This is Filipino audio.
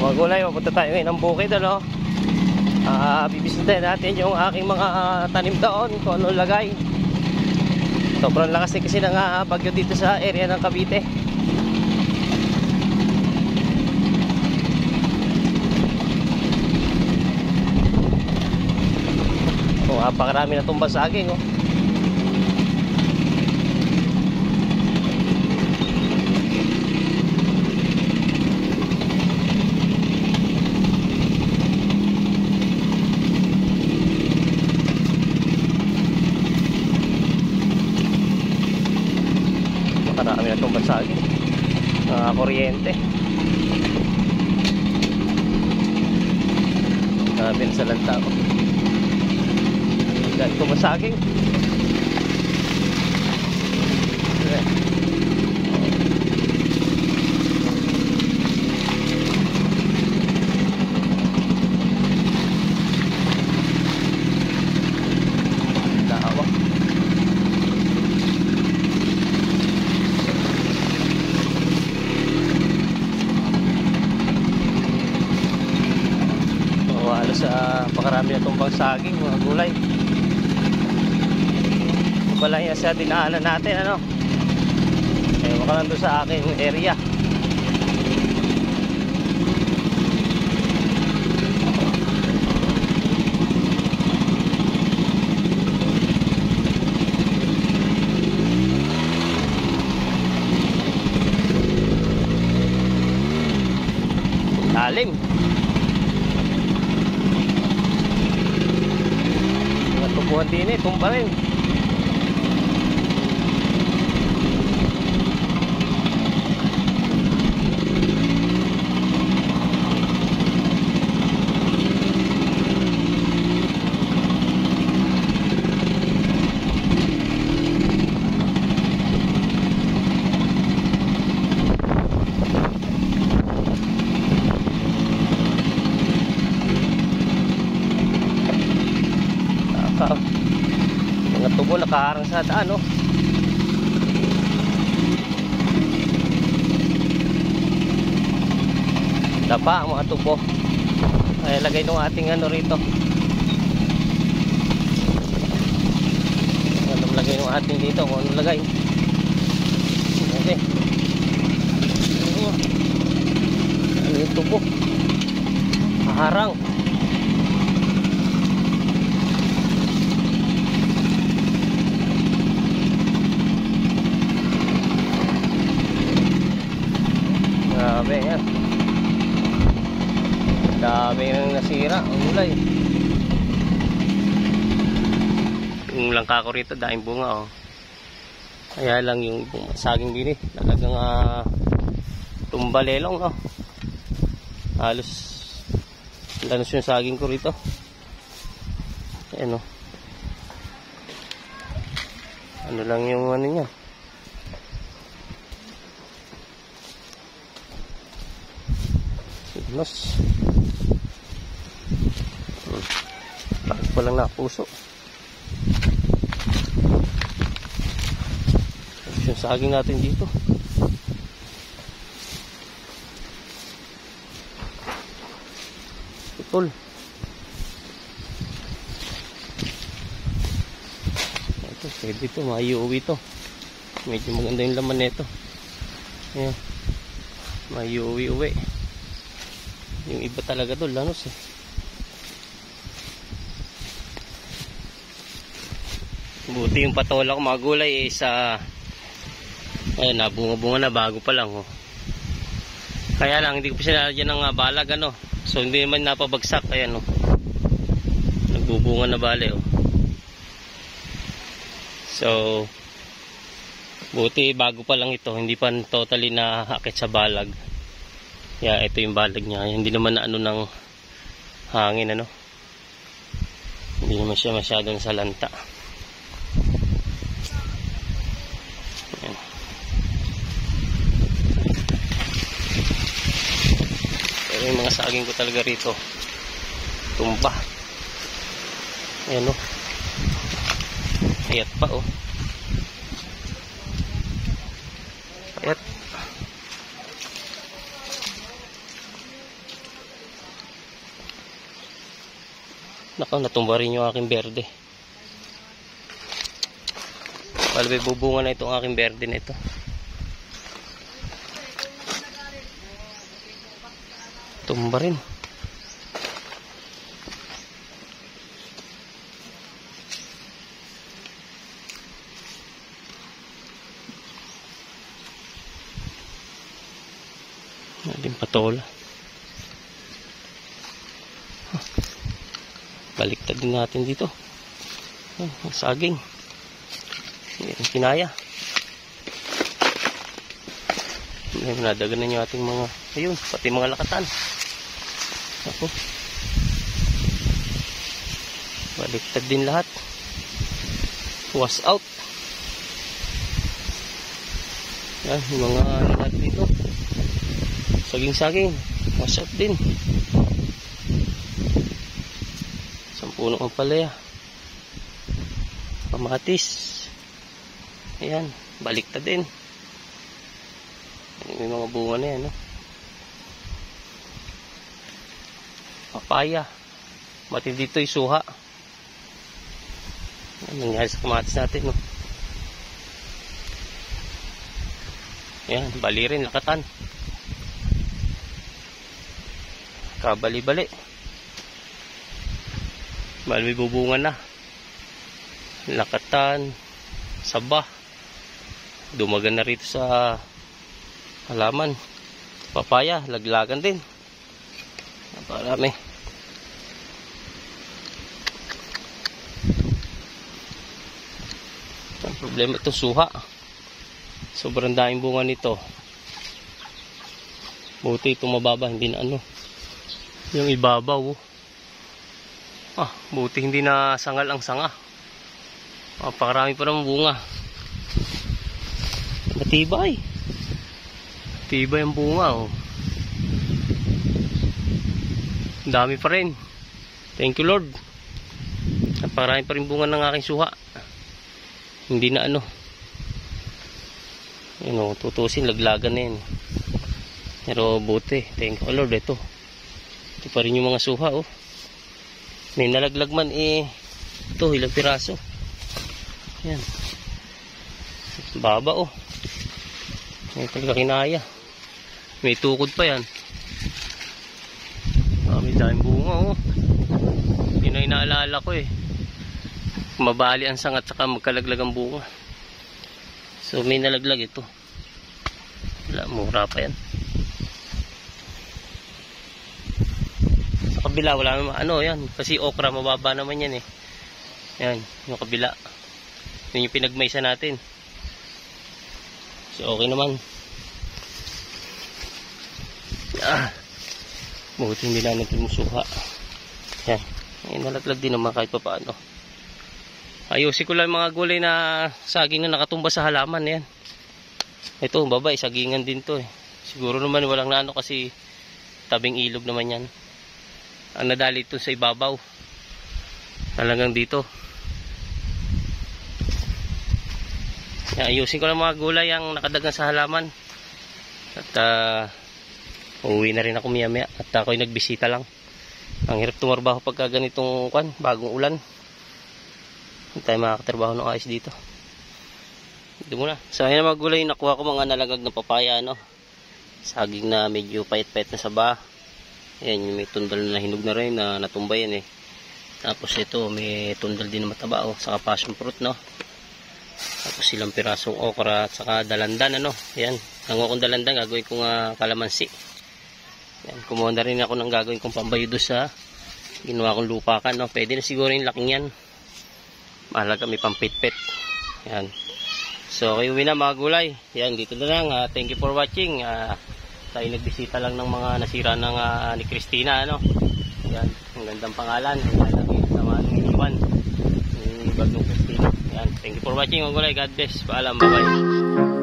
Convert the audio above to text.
Mga gulay, mapunta tayo ngayon ng bukid, ano? Bibisitahin natin yung aking mga tanim doon, kung ano lagay. Sobrang lakas kasi ng bagyo dito sa area ng Cavite. Napakarami na tumbang saging, oh. Napakarami na tumbang saging. Kuryente. Namin sa lanta, oh. Dan tumbang saging. Dawa. Halos sa pakarami na tumbang saging, mga gulay. Wala yan sa dinaanan natin, ano? Eh, wala lang doon sa aking area. Lalim. Mga tubuhan din eh, tumba rin. Mga tubo nakaharang sa daan, no? Dapa ang mga tubo. Ay lagay nung ating ano rito. Ano lagay nung ating dito, kung ano lagay. Okay. Ano yung tubo? Haharang. Grabe yan. Dami nang nasira ang gulay. Yung langka ko rito daing bunga, oh. Kaya lang yung saging din eh, talagang tumbalelong, oh. Halos lanos yung saging ko rito. Ayan, oh. Ano lang yung ano niya. Signos. Bakit pa lang napuso? Yung saging natin dito. Putol. Ito, pwede ito. Maiuwi ito. Medyo maganda yung laman nito. Ayan. Maiuwi-uwi. Yung iba talaga doon, lanos eh. Buti yung patola ko mga gulay eh, sa ayun, nabunga-bunga na, bago pa lang, oh. Kaya lang hindi ko pa sinalagyan ng balag, ano. So hindi naman napabagsak. Ayan, oh. Nagbubunga na bale, oh. So buti bago pa lang ito, hindi pa totally nahakit sa balag. Kaya ito yung balag niya. Hindi naman na ano ng hangin, ano. Hindi naman siya masyadong salanta. Ayan. Pero yung mga saging ko talaga rito tumba. Ayan, oh. Ayat pa, oh. Ayat. Nako, natumba rin yung aking berde. Balbay bubunga na itong aking berde na ito. Tumba rin. Natin patola. Baliktad din natin dito. Saging. Yan, kinaya. Nadaganan yung ating mga, ayun, pati mga lakatan. Ako. Baliktad din lahat. Was out. Yan, yung mga lahat dito. Saging-saging. Was out din. Puno ang palaya, kamatis, ayan, baliktad din. May mga bunga na yan, no? Papaya, matindi dito yung suha. Ano nangyari sa kamatis natin, no? Ayan, bali rin, lakatan, kabali-bali. May bubunga na. Lakatan, saba. Dumagan na rito sa halaman. Papaya, laglagan din. Naparami. Ang problema itong suha. Sobrang daming bunga nito. Buti itong mababa, hindi na ano. Yung ibabaw, oh. Buti hindi na sangal ang sanga. Pakarami pa naman bunga. Matibay. Tibay ang bunga, oh. Dami pa rin. Thank you, Lord. Pakarami pa rin bunga ng aking suha. Hindi na ano. Yun, oh, tutusin, laglagan na yan. Pero buti. Thank you, Lord. Ito pa rin yung mga suha, oh. May nalaglag man ito, ilang piraso. Yan. Baba, oh. May talaga kinaya. May tukod pa yan. May daming bunga, oh. Yun ay naalala ko, eh. Mabali ang sangat saka magkalaglag ang bunga. So may nalaglag ito. Wala, mura pa yan. Kabila, wala naman ano yan, kasi okra mababa naman yan, eh. Yan, yung kabila. Yun yung pinagmaysa natin. So okay naman. Buti hindi na natin musuha. Yan, nalaglag din naman kahit pa paano. Ayusin ko lang mga gulay na saging na nakatumba sa halaman. Yan. Ito, babay, sagingan din to, eh. Siguro naman walang naano kasi tabing ilog naman yan. Ang nadali ito sa ibabaw. Talagang dito. Ayusin ko lang mga gulay ang nakadagan sa halaman. At uuwi na rin ako maya-maya. At ako'y nagbisita lang. Ang hirap tumarbaho pagka ganitong bagong ulan. Hindi tayo makakatrabaho ng ayos dito. Dito muna. So ayan mga gulay, nakuha ko mga nalagag na papaya, no? Saging na medyo pait-pait na saba. Ayan, yung may tundal na hinog na rin na natumba yan, eh. Tapos ito, may tundal din na mataba, oh. Saka passion fruit, no? Tapos ilang pirasong okra at saka dalandan, ano? Ayan, nanguha kong dalandan, gagawin kong kalamansi. Ayan, kumuha na rin ako ng gagawin kong pambayudo sa ginawa kong lupakan, no? Pwede na siguro yung laking yan. Mahalaga, may pampitpit. Ayan. So, kayo na mga gulay. Ayan, dito na lang. Thank you for watching. Tayo nagbisita lang ng mga nasira ng ni Christina, ano. Yan, ang gandang pangalan. Yan, sama ng iwan ni Bagong Christina. Yan, thank you for watching mga gulay. God bless. Paalam, bye bye.